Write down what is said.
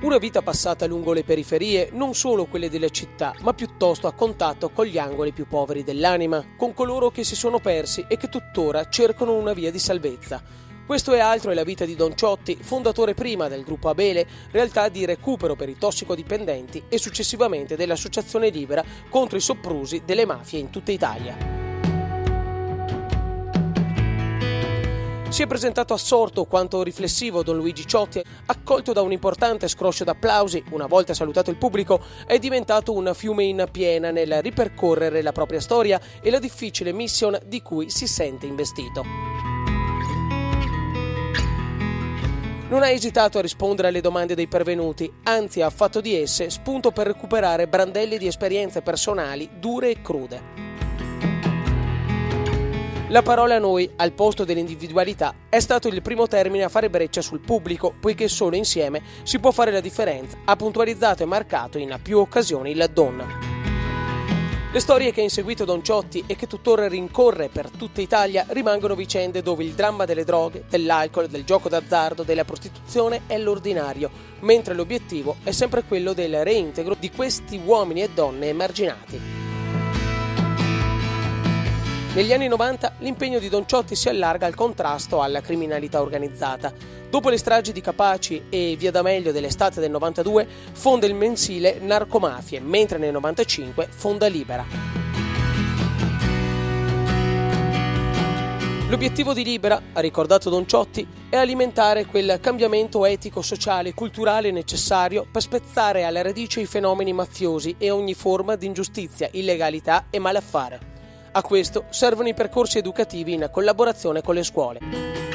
Una vita passata lungo le periferie, non solo quelle delle città, ma piuttosto a contatto con gli angoli più poveri dell'anima, con coloro che si sono persi e che tuttora cercano una via di salvezza. Questo e altro è la vita di Don Ciotti, fondatore prima del gruppo Abele, realtà di recupero per i tossicodipendenti e successivamente dell'Associazione Libera contro i soprusi delle mafie in tutta Italia. Si è presentato assorto quanto riflessivo Don Luigi Ciotti, accolto da un importante scroscio d'applausi, una volta salutato il pubblico, è diventato un fiume in piena nel ripercorrere la propria storia e la difficile mission di cui si sente investito. Non ha esitato a rispondere alle domande dei pervenuti, anzi ha fatto di esse spunto per recuperare brandelli di esperienze personali dure e crude. La parola noi, al posto dell'individualità, è stato il primo termine a fare breccia sul pubblico, poiché solo insieme si può fare la differenza, ha puntualizzato e marcato in più occasioni il Don. Le storie che ha inseguito Don Ciotti e che tuttora rincorre per tutta Italia rimangono vicende dove il dramma delle droghe, dell'alcol, del gioco d'azzardo, della prostituzione è l'ordinario, mentre l'obiettivo è sempre quello del reintegro di questi uomini e donne emarginati. Negli anni 90 l'impegno di Don Ciotti si allarga al contrasto alla criminalità organizzata. Dopo le stragi di Capaci e Via D'Amelio dell'estate del 92 fonda il mensile Narcomafie, mentre nel 95 fonda Libera. L'obiettivo di Libera, ha ricordato Don Ciotti, è alimentare quel cambiamento etico, sociale e culturale necessario per spezzare alla radice i fenomeni mafiosi e ogni forma di ingiustizia, illegalità e malaffare. A questo servono i percorsi educativi in collaborazione con le scuole.